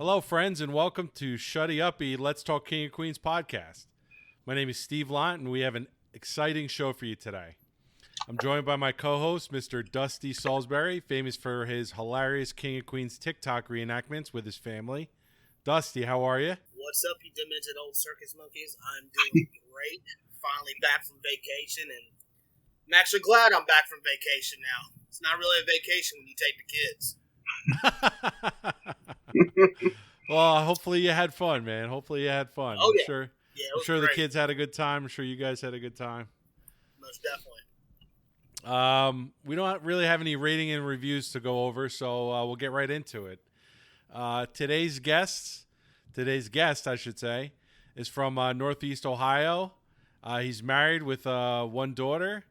Hello, friends, and welcome to Shutty Uppy Let's Talk King of Queens podcast. My name is Steve Lont, and we have an exciting show for you today. I'm joined by my co-host, Mr. Dusty Salisbury, famous for his hilarious King of Queens TikTok reenactments with his family. Dusty, how are you? What's up, you demented old circus monkeys? I'm doing great. Finally back from vacation, and I'm actually glad I'm back from vacation now. It's not really a vacation when you take the kids. Well, hopefully you had fun, man. Hopefully you had fun. Oh, yeah. I'm sure the kids had a good time. I'm sure you guys had a good time. Most definitely. We don't really have any rating and reviews to go over, so we'll get right into it. Today's guest, I should say, is from Northeast Ohio. He's married with one daughter.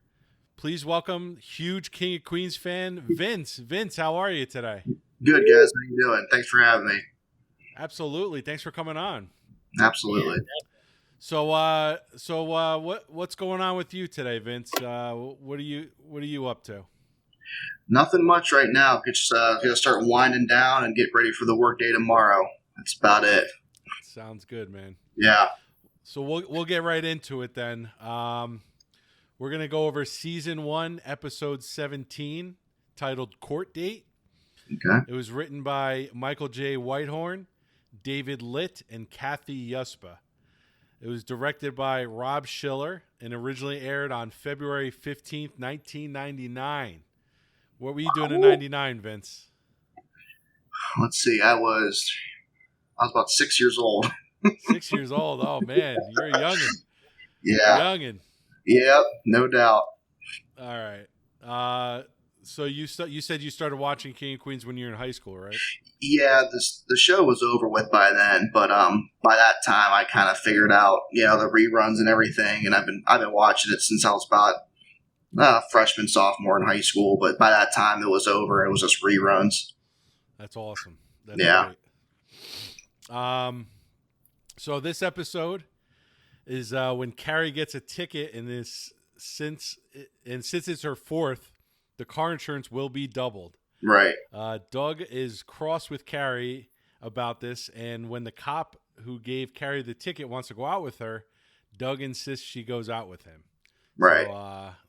Please welcome huge King of Queens fan, Vince. Vince, how are you today? Good, guys. How you doing? Thanks for having me. Absolutely. Thanks for coming on. Absolutely. So, what's going on with you today, Vince? What are you up to? Nothing much right now. Just gonna start winding down and get ready for the workday tomorrow. That's about it. Sounds good, man. Yeah. So we'll get right into it then. We're gonna go over season 1, episode 17, titled "Court Date." Okay. It was written by Michael J. Whitehorn, David Litt, and Kathy Yuspa. It was directed by Rob Schiller and originally aired on February 15th, 1999. What were you doing in 99, Vince? Let's see. I was about 6 years old. 6 years old. Oh, man. You're a youngin'. Yeah. Youngin'. Yep. No doubt. All right. So you said you started watching King of Queens when you were in high school, right? Yeah. The show was over with by then, but by that time I kind of figured out the reruns and everything, and I've been watching it since I was about freshman, sophomore in high school. But by that time it was over. It was just reruns. That's awesome. That's yeah. Great. So this episode is when Carrie gets a ticket, and since it's her fourth, the car insurance will be doubled. Right. Doug is cross with Carrie about this, and when the cop who gave Carrie the ticket wants to go out with her, Doug insists she goes out with him. Right.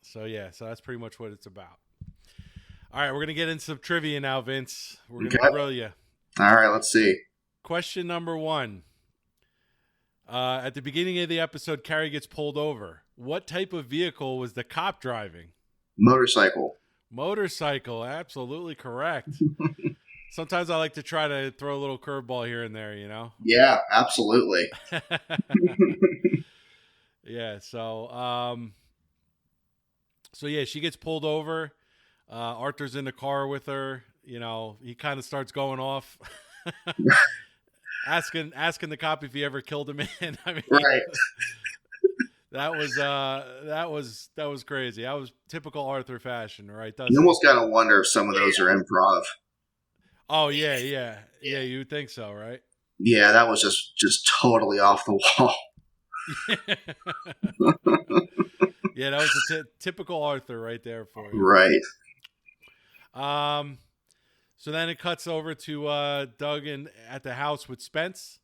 So that's pretty much what it's about. All right, we're gonna get into some trivia now, Vince. We're gonna grill you. All right, let's see. Question number 1. At the beginning of the episode, Carrie gets pulled over. What type of vehicle was the cop driving? Motorcycle. Motorcycle, absolutely correct. Sometimes I like to try to throw a little curveball here and there, Yeah, absolutely. Yeah, so she gets pulled over. Arthur's in the car with her. He kind of starts going off, asking the cop if he ever killed a man. I mean, right. That was crazy. That was typical Arthur fashion, right? You almost gotta wonder if some of those are improv. Oh yeah. You would think so, right? Yeah, that was just totally off the wall. Yeah, that was a typical Arthur right there for you. Right. So then it cuts over to Doug at the house with Spence.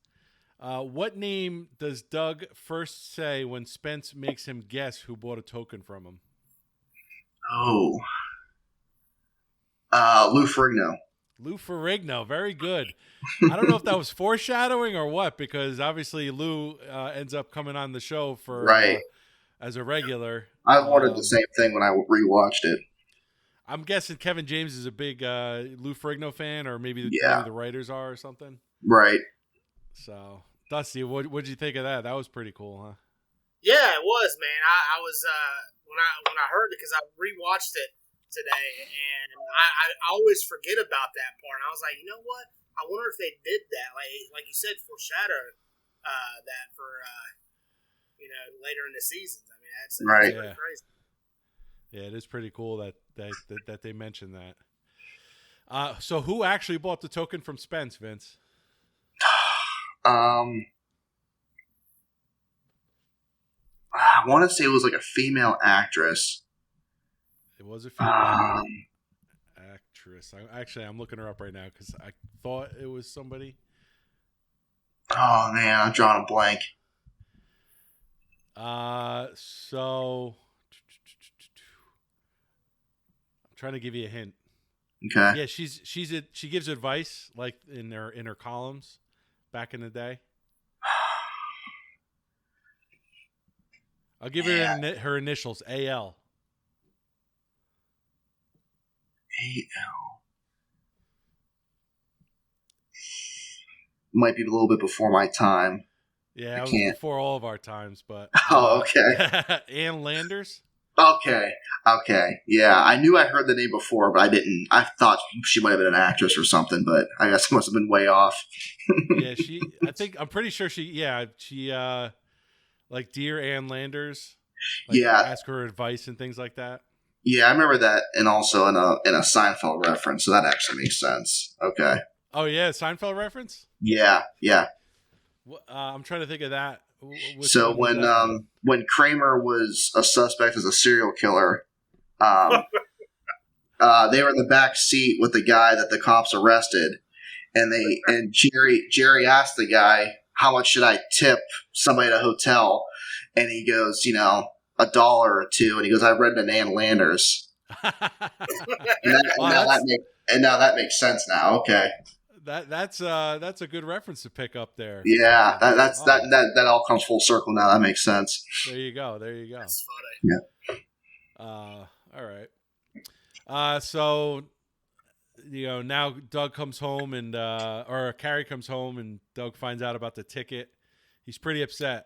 What name does Doug first say when Spence makes him guess who bought a token from him? Oh. Lou Ferrigno. Lou Ferrigno. Very good. I don't know if that was foreshadowing or what, because obviously Lou ends up coming on the show for right. As a regular. I wondered the same thing when I rewatched it. I'm guessing Kevin James is a big Lou Ferrigno fan, or maybe the writers are or something. Right. So, Dusty, what'd you think of that? That was pretty cool, huh? Yeah, it was, man. I was when I heard it, because I rewatched it today, and I always forget about that part. And I was like, you know what? I wonder if they did that, like you said, foreshadow that for later in the seasons. I mean, that's right. Pretty crazy. Yeah, it is pretty cool that they mentioned that. So who actually bought the token from Spence, Vince? I want to say it was like a female actress. It was a female actress. I'm looking her up right now because I thought it was somebody. Oh man, I'm drawing a blank. So I'm trying to give you a hint. Okay. Yeah, she gives advice like in her columns back in the day. I'll give her her initials, AL. AL. Might be a little bit before my time. Yeah, I it was can't. before all of our times, but Oh, okay. Ann Landers. Okay. Yeah, I knew I heard the name before, but I didn't. I thought she might have been an actress or something, but I guess it must have been way off. Yeah, I'm pretty sure she like Dear Ann Landers, like Yeah, ask her advice and things like that. yeah, I remember that, and also in a Seinfeld reference, so that actually makes sense. Okay. Oh yeah, Seinfeld reference. Yeah. I'm trying to think of that. Which So one was that? when Kramer was a suspect as a serial killer, um, they were in the back seat with the guy that the cops arrested, and Jerry asked the guy, how much should I tip somebody at a hotel, and he goes, $1 or $2, and he goes, I read it in Ann Landers, and now that makes sense now. Okay. That's a good reference to pick up there. Yeah, that all comes full circle now. That makes sense. There you go. That's funny. Yeah. All right. So now Doug comes home or Carrie comes home and Doug finds out about the ticket. He's pretty upset.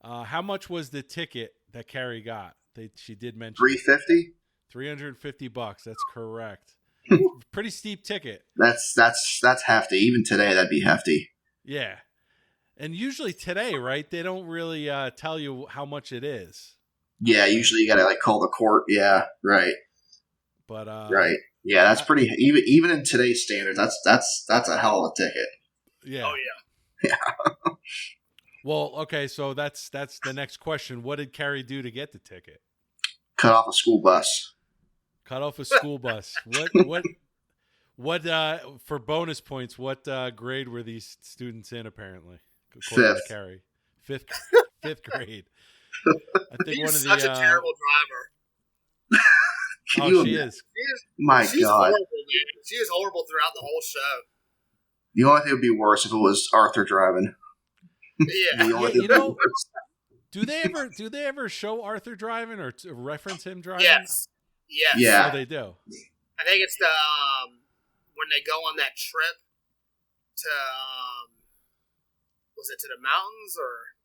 How much was the ticket that Carrie got? She did mention $350. $350. That's correct. Pretty steep ticket. That's hefty. Even today, that'd be hefty. Yeah, and usually today, right? They don't really tell you how much it is. Yeah, usually you gotta call the court. Yeah, right. But right. Yeah, that's pretty. Even in today's standards, that's a hell of a ticket. Yeah. Oh yeah. Yeah. Well, okay, so that's the next question. What did Carrie do to get the ticket? Cut off a school bus. Cut off a school bus. What for bonus points, what grade were these students in apparently? According to Carrie. Fifth grade. I think He's such a terrible driver. She is. She's horrible, man. She is horrible throughout the whole show. The only thing would be worse if it was Arthur driving. Yeah. Do they ever show Arthur driving or reference him driving? Yes. Yeah. Oh, they do. I think it's the when they go on that trip to was it to the mountains or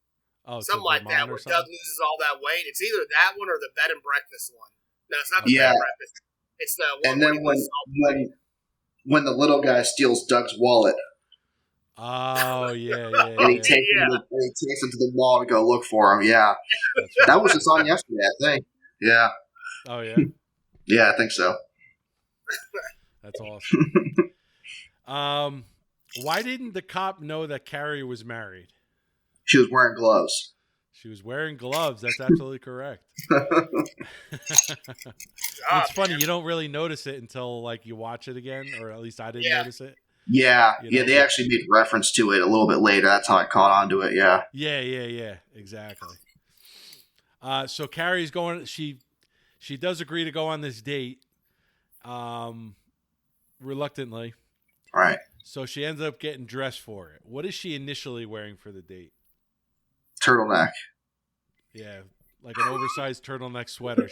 something like that, where Doug loses all that weight. It's either that one or the bed and breakfast one. No, it's not the bed and breakfast. It's the one. And then when the little guy steals Doug's wallet. Oh yeah. And he takes him to the mall to go look for him. Yeah, right. That was just on yesterday, I think. Yeah. Oh yeah. Yeah, I think so. That's awesome. Why didn't the cop know that Carrie was married? She was wearing gloves. She was wearing gloves. That's absolutely correct. It's funny. You don't really notice it until you watch it again, or at least I didn't notice it. Yeah, they actually made reference to it a little bit later. That's how I caught on to it, yeah. Yeah, exactly. So Carrie's going, she does agree to go on this date, reluctantly. All right. So she ends up getting dressed for it. What is she initially wearing for the date? Turtleneck. Yeah, like an oversized turtleneck sweater.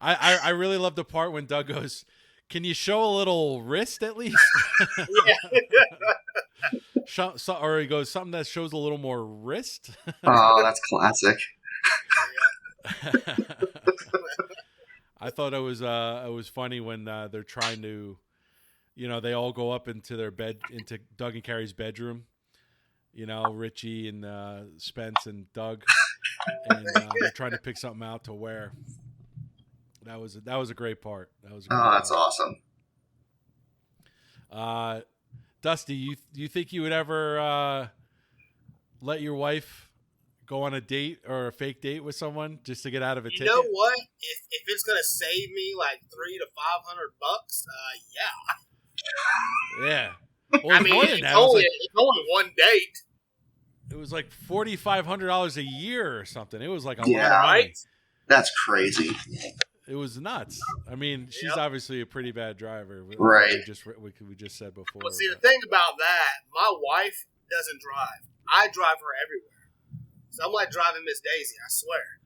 I really love the part when Doug goes, "Can you show a little wrist at least?" Or he goes, "Something that shows a little more wrist." Oh, that's classic. I thought it was funny when they're trying to, they all go up into their bed, into Doug and Carrie's bedroom. Richie and Spence and Doug, and they're trying to pick something out to wear. That was a great part. That's awesome. Dusty, you think you would ever let your wife go on a date or a fake date with someone just to get out of a ticket? You know what? If it's gonna save me like $300 to $500, yeah. Yeah. Well, I mean, more than it's that. It was only, like, it's only one date. it was like $4,500 a year or something. It was like a lot Yeah. of money. Right? That's crazy. It was nuts. I mean, she's Yep. obviously a pretty bad driver. Right. We just said before. But see, the thing about that, my wife doesn't drive. I drive her everywhere. So I'm like driving Miss Daisy, I swear.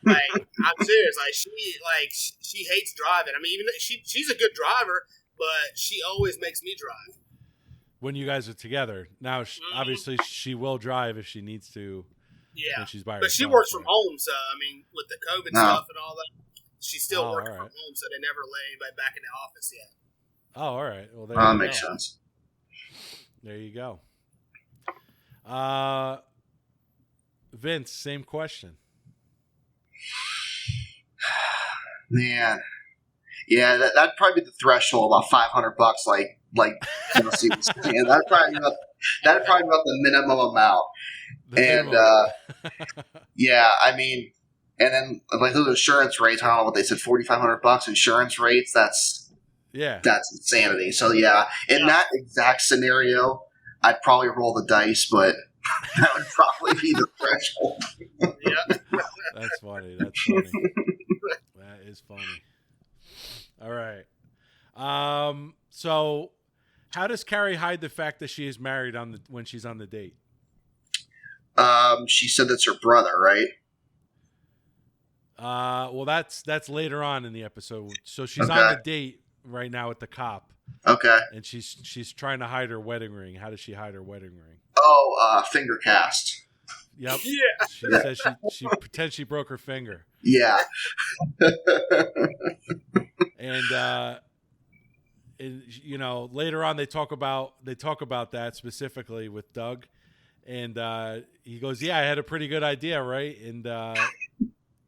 Like, I'm serious. She hates driving. I mean, even though she's a good driver, but she always makes me drive. When you guys are together. Now, obviously, she will drive if she needs to. Yeah. When she's by But she herself, works from home, so, I mean, with the COVID stuff and all that, she's still working all right. from home, so they never let anybody back in the office yet. Oh, all right. Well, there That you makes go. sense. There you go. Vince, same question. Man, yeah, that'd probably be the threshold, about $500. Tennessee was saying. That'd probably be about the minimum amount. Yeah, I mean, and then like those insurance rates, I don't know what they said, $4,500 insurance rates. That's insanity. So yeah, in that exact scenario, I'd probably roll the dice, but that would probably be the threshold. Yeah. That's funny. That is funny. All right. So how does Carrie hide the fact that she is married when she's on the date? She said that's her brother, right? Well, that's later on in the episode. So she's on the date right now with the cop. Okay. And she's trying to hide her wedding ring. How does she hide her wedding ring? Oh, finger cast. Yep. Yeah. She says she pretends she broke her finger. Yeah. And later on they talk about that specifically with Doug, and he goes, "Yeah, I had a pretty good idea, right?" And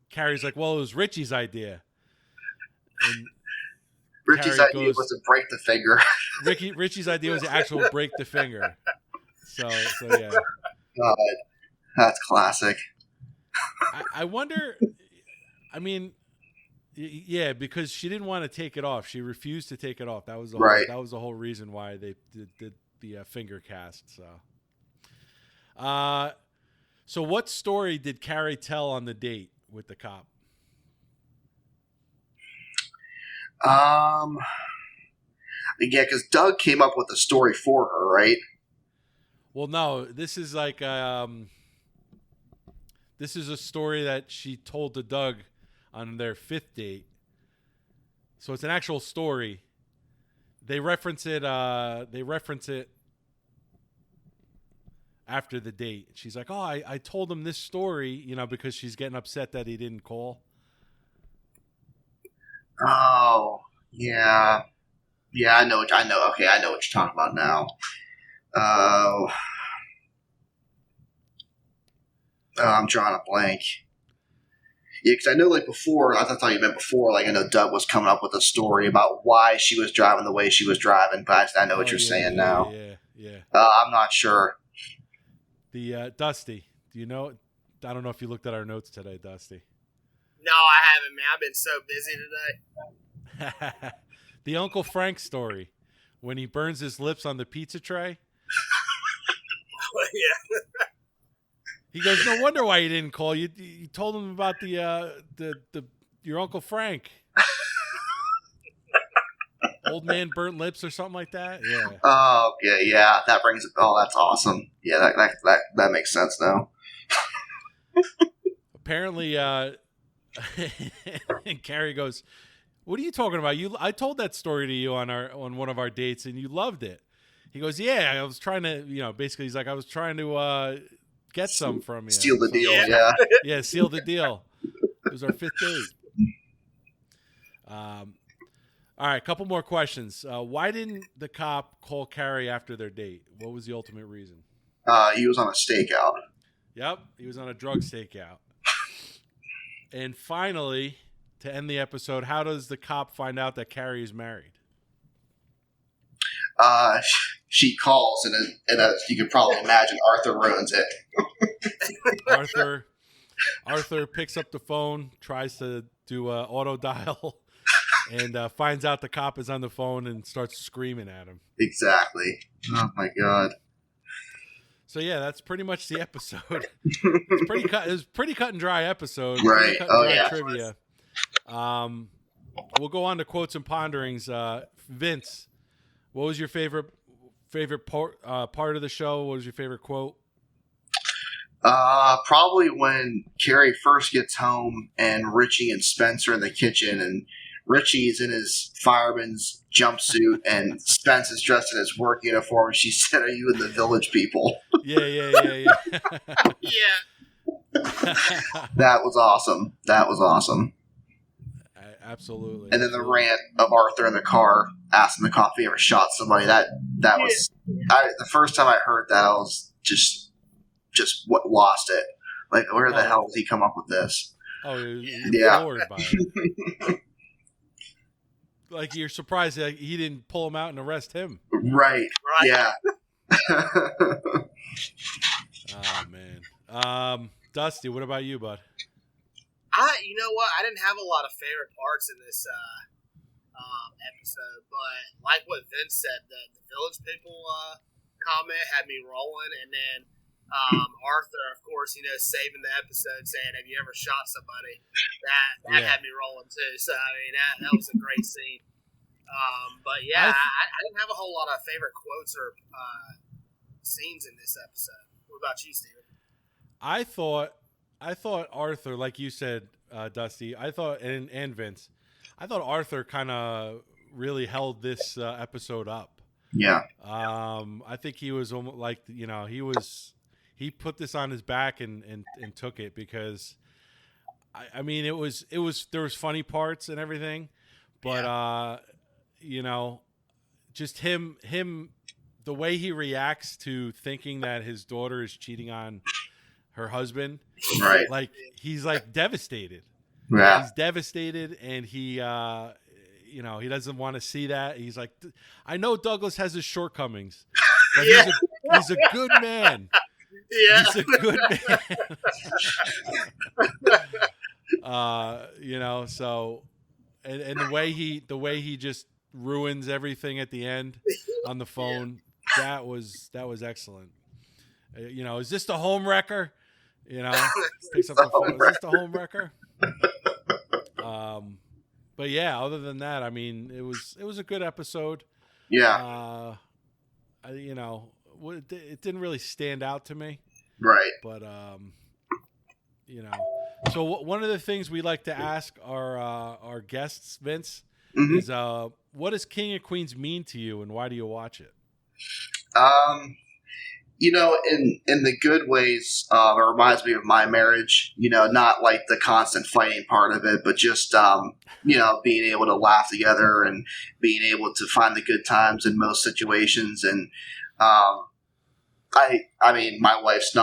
Carrie's like, "Well, it was Richie's idea." And Richie's Carrie idea was to break the finger. Richie's idea was to actually break the finger. So yeah. God, that's classic. I wonder. I mean, yeah, because she didn't want to take it off. She refused to take it off. That was the whole reason why they did the finger cast. So what story did Carrie tell on the date with the cop? Yeah, because Doug came up with the story for her, right? Well, no, this is like this is a story that she told to Doug on their 5th date. So it's an actual story. They reference it after the date. She's like, "Oh, I told him this story, because she's getting upset that he didn't call." Oh, yeah. Yeah, I know. Okay, I know what you're talking about now. I'm drawing a blank. Yeah, because I know, before, I thought you meant before, I know Doug was coming up with a story about why she was driving the way she was driving, but I know what you're saying now. Yeah. I'm not sure. The Dusty, do you know? I don't know if you looked at our notes today, Dusty. No, I haven't, man. I've been so busy today. The Uncle Frank story, when he burns his lips on the pizza tray. Yeah. He goes, "No wonder why you didn't call. You told him about your Uncle Frank." Old man burnt lips or something like that. Yeah. Oh, yeah. That brings it. Oh, that's awesome. Yeah, that makes sense now. Apparently, and Carrie goes, "What are you talking about? I told that story to you on one of our dates, and you loved it." He goes, "Yeah, I was trying to, basically, he's like, I was trying to get some from you, steal the deal." Yeah. Yeah, seal the deal. It was our 5th date. All right, a couple more questions. Why didn't the cop call Carrie after their date? What was the ultimate reason? He was on a stakeout. Yep, he was on a drug stakeout. And finally, to end the episode, how does the cop find out that Carrie is married? She calls, and you can probably imagine Arthur ruins it. Arthur picks up the phone, tries to do auto dial, and finds out the cop is on the phone and starts screaming at him. Exactly. Oh my god. So yeah, that's pretty much the episode. It's pretty cut. It was a pretty cut and dry episode. Right. Pretty cut and Oh, dry yeah. trivia. We'll go on to quotes and ponderings. Vince, what was your favorite part of the show? What was your favorite quote? Probably when Carrie first gets home and Richie and Spence are in the kitchen, and Richie's in his fireman's jumpsuit and Spence is dressed in his work uniform. And she said, "Are you in the Village People?" Yeah. Yeah. That was awesome. Absolutely. And then the rant of Arthur in the car asking the cop if he ever shot somebody. That was the first time I heard that, I was just lost it. Like, where the hell did he come up with this? Oh, you're Yeah. floored by it. Like, you're surprised that he didn't pull him out and arrest him. Right. Yeah. Oh man. Dusty, what about you, bud? You know what? I didn't have a lot of favorite parts in this episode, but like what Vince said, the Village People comment had me rolling, and then Arthur, of course, saving the episode, saying, "Have you ever shot somebody?" That had me rolling too. So I mean, that was a great scene. But yeah, I didn't have a whole lot of favorite quotes or scenes in this episode. What about you, Steven? I thought Arthur, like you said, Dusty. I thought and Vince. I thought Arthur kind of really held this episode up. Yeah. I think he was almost like he put this on his back and took it, because I mean it was there was funny parts and everything, but just him the way he reacts to thinking that his daughter is cheating on her husband, Right. like he's like devastated. Yeah. He's devastated, and he he doesn't want to see that. He's like, I know Douglas has his shortcomings, but he's a good man. Yeah. He's a good man. So and the way he just ruins everything at the end on the phone, that was excellent. Is this the home wrecker? Picks up the phone. Is this the home wrecker? But yeah, other than that, I mean, it was a good episode. Yeah. It didn't really stand out to me. Right. But so one of the things we like to ask our guests, Vince, Mm-hmm. is what does King of Queens mean to you, and why do you watch it? In the good ways, it reminds me of my marriage. Not like the constant fighting part of it, but just being able to laugh together and being able to find the good times in most situations. And I mean, my wife's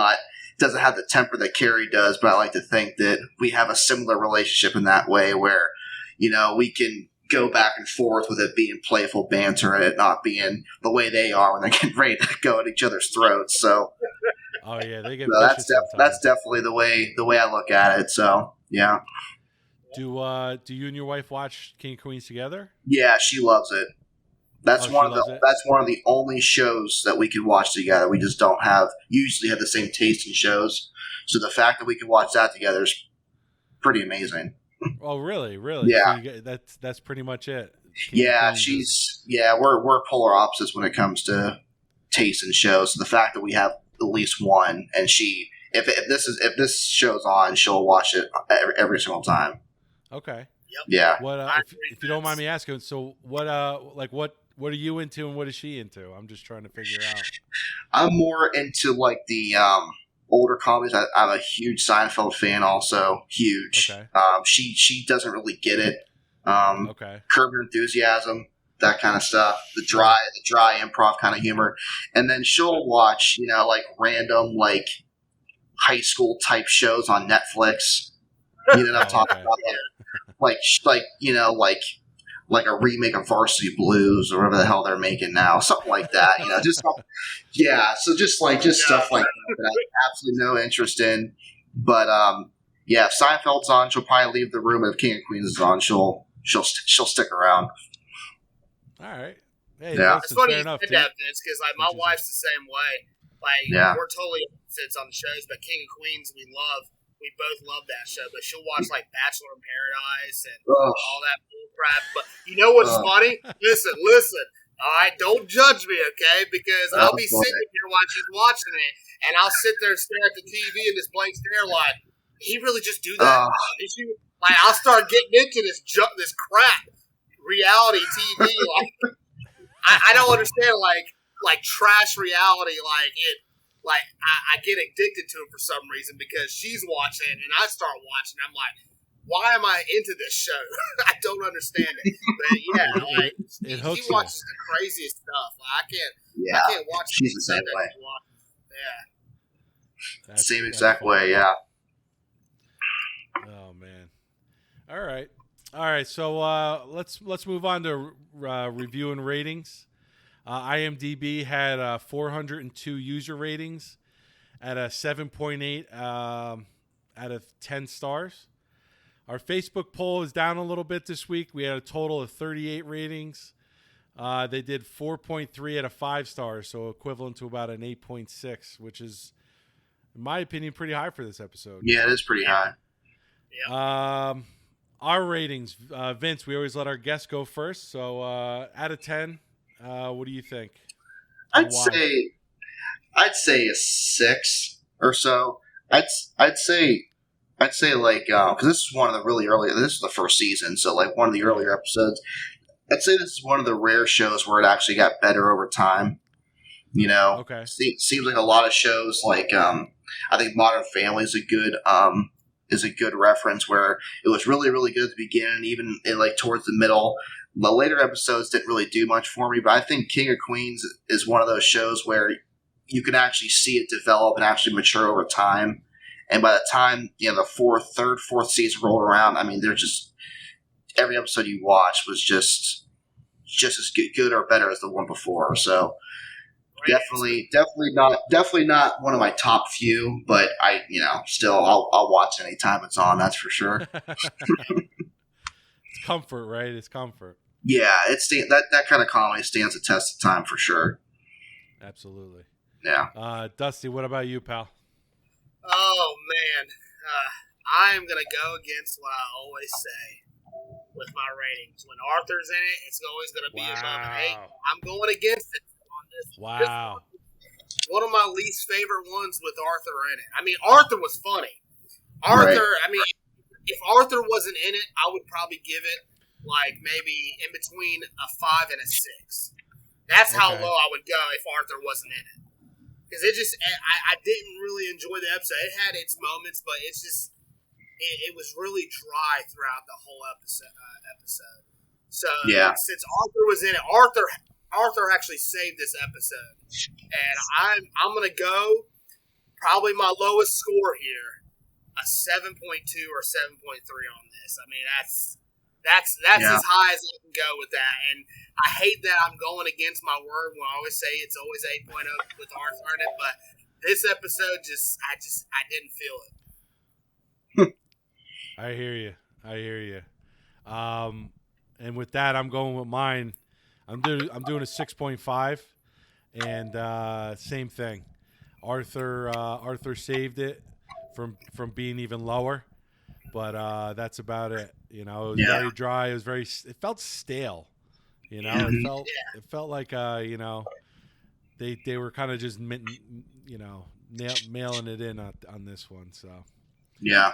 doesn't have the temper that Carrie does, but I like to think that we have a similar relationship in that way, where we can go back and forth with it being playful banter and it not being the way they are when they're getting ready to go at each other's throats. So, oh yeah, they get that's definitely the way I look at it. So yeah. Do you and your wife watch King of Queens together? Yeah, she loves it. That's one of the only shows that we can watch together. We just don't usually have the same taste in shows. So the fact that we can watch that together is pretty amazing. Oh, really? Yeah. So that's pretty much it. We're polar opposites when it comes to taste in shows. So the fact that we have at least one, and if this show's on, she'll watch it every single time. Okay. Yep. Yeah. What if you don't mind me asking? So what are you into and what is she into? I'm just trying to figure out. I'm more into like the older comedies. I'm a huge Seinfeld fan, also huge. Okay. She doesn't really get it. Okay. Curb Your Enthusiasm, that kind of stuff. The dry improv kind of humor, and then she'll watch like random like high school type shows on Netflix. You know what I'm talking about? Like a remake of Varsity Blues or whatever the hell they're making now, something like that. So just stuff like that I have absolutely no interest in. But if Seinfeld's on, she'll probably leave the room. If King of Queens is on, she'll she'll stick around. All right. Hey, Yeah. It's listen, funny fair you enough. said that, Vince, because like my wife's the same way. Like we're totally opposites on the shows, but King of Queens we love. We both love that show, but she'll watch like Bachelor in Paradise and all that bull crap. But you know what's funny? Listen. All right, don't judge me, okay? Because I'll be sitting here while she's watching it, and I'll sit there and stare at the TV in this blank stare, like, did he really just do that? Did you? Like, I'll start getting into this crap reality TV. Like, I don't understand, like trash reality, like it. Like I get addicted to it for some reason because she's watching it and I start watching. I'm like, why am I into this show? I don't understand it. But yeah, like he watches the craziest stuff. Like, I can't watch. She's the same way. Yeah, same exact way. Yeah. Oh man. All right. So let's move on to review and ratings. IMDb had 402 user ratings at a 7.8 out of 10 stars. Our Facebook poll is down a little bit this week. We had a total of 38 ratings. They did 4.3 out of 5 stars, so equivalent to about an 8.6, which is, in my opinion, pretty high for this episode. Yeah, it is pretty high. Yeah. Our ratings, Vince, we always let our guests go first. So out of 10, what do you think? I'd say a 6 or so. I'd say like because this is one of the really early. This is the first season, so like one of the earlier episodes. I'd say this is one of the rare shows where it actually got better over time. You know, okay. Seems like a lot of shows like I think Modern Family is a good reference where it was really really good at the beginning, even like towards the middle. The later episodes didn't really do much for me, but I think King of Queens is one of those shows where you can actually see it develop and actually mature over time. And by the time the fourth season rolled around, I mean, they're just every episode you watch was just as good or better as the one before. So definitely not one of my top few, but still I'll watch it anytime it's on. That's for sure. It's comfort, right? It's comfort. Yeah, that kind of comedy stands the test of time for sure. Absolutely. Yeah. Dusty, what about you, pal? Oh man, I'm gonna go against what I always say with my ratings. When Arthur's in it, it's always gonna be above an 8. I'm going against it on this. Wow. This one of my least favorite ones with Arthur in it. I mean, Arthur was funny. Arthur, right. I mean, if Arthur wasn't in it, I would probably give it like maybe in between a 5 and a 6. That's how low I would go if Arthur wasn't in it. Because I didn't really enjoy the episode. It had its moments, but it's just, it was really dry throughout the whole episode. So since Arthur was in it, Arthur actually saved this episode, and I'm gonna go probably my lowest score here, a 7.2 or 7.3 on this. I mean that's as high as I can go with that, and I hate that I'm going against my word when I always say it's always 8.0 with Arthur in it, but this episode I didn't feel it. I hear you. And with that, I'm going with mine. I'm doing a 6.5, and same thing. Arthur saved it from being even lower, but that's about it. It was very dry. It felt stale. It felt like they were kind of just mailing it in on this one. So yeah,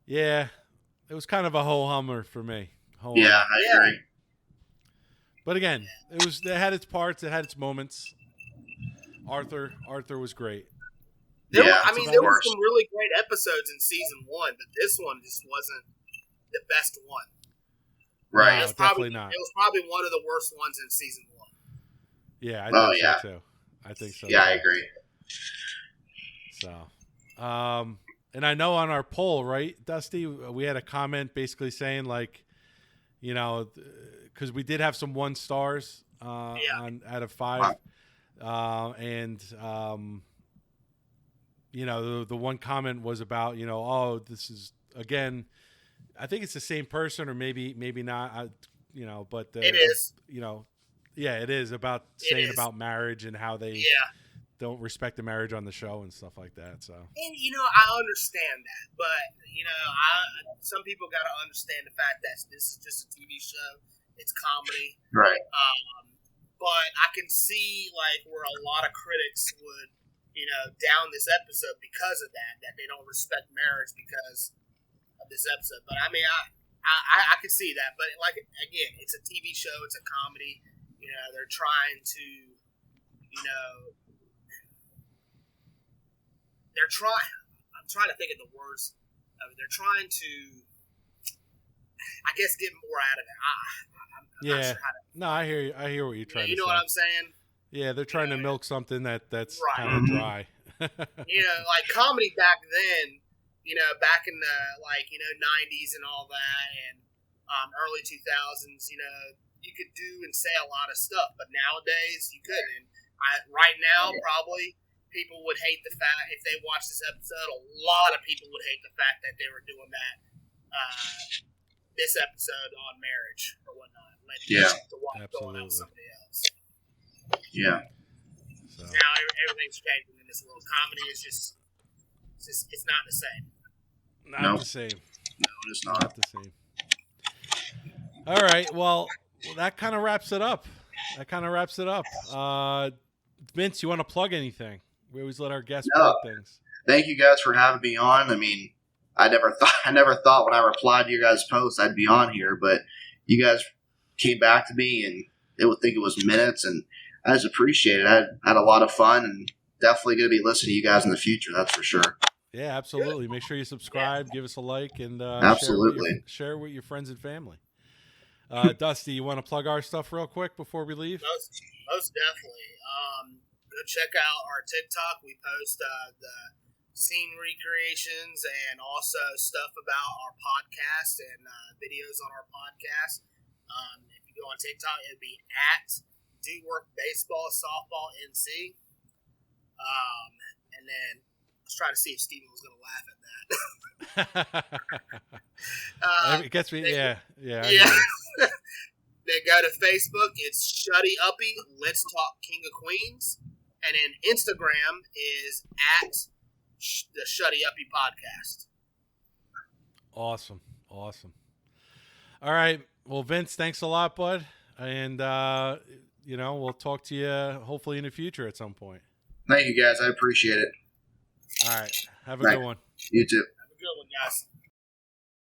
it was kind of a ho-hummer for me. I agree. But again, it had its parts. It had its moments. Arthur was great. There were some really great episodes in season 1, but this one just wasn't the best one. Right. No, definitely not. It was probably one of the worst ones in season 1. Yeah, I think so too. I think so. Yeah, I agree. So, and I know on our poll, right, Dusty, we had a comment basically saying like, because we did have some 1 stars out of 5, and the one comment was about this is again. I think it's the same person, or maybe not. But It is. Yeah, it is about saying about marriage and how they don't respect the marriage on the show and stuff like that. So, and I understand that, but some people got to understand the fact that this is just a TV show. It's comedy, Right. But I can see like where a lot of critics would, down this episode because of that they don't respect marriage because of this episode. But I mean, I can see that. But like again, it's a TV show. It's a comedy. They're trying to, I'm trying to think of the words. They're trying to, I guess, get more out of it. I'm not sure how to. No, I hear you. I hear what you're trying to say. You know what I'm saying? Yeah, they're trying to milk something that's Right. kind of dry. Like comedy back then, back in the 90s and all that, and early 2000s, you could do and say a lot of stuff, but nowadays you couldn't. And right now, probably people would hate the fact, if they watched this episode, a lot of people would hate the fact that they were doing that, this episode on marriage or whatnot. To watch going on somebody else. Yeah. So. Now everything's changing in this world. Comedy is just it's not the same. Not the same. No, it's not. Not the same. All right. Well, that kind of wraps it up. Vince, you want to plug anything? We always let our guests plug things. Thank you guys for having me on. I mean, I never thought when I replied to your guys' post I'd be on here, but you guys came back to me and it would think it was minutes, and I just appreciate it. I had a lot of fun, and definitely going to be listening to you guys in the future. That's for sure. Yeah, absolutely. Make sure you subscribe, give us a like, and absolutely share with your friends and family. Dusty, you want to plug our stuff real quick before we leave? Most definitely. Go check out our TikTok. We post the scene recreations and also stuff about our podcast and videos on our podcast. If you go on TikTok, it'll be at Do Work Baseball Softball NC. And then I was trying to see if Steven was going to laugh at that. It gets me. Yeah. Then go to Facebook. It's Shuddy Uppy. Let's Talk King of Queens. And then Instagram is at the Shuddy Uppy Podcast. Awesome. All right. Well, Vince, thanks a lot, bud. And, we'll talk to you hopefully in the future at some point. Thank you, guys. I appreciate it. All right. Have a good one. You too. Have a good one, guys.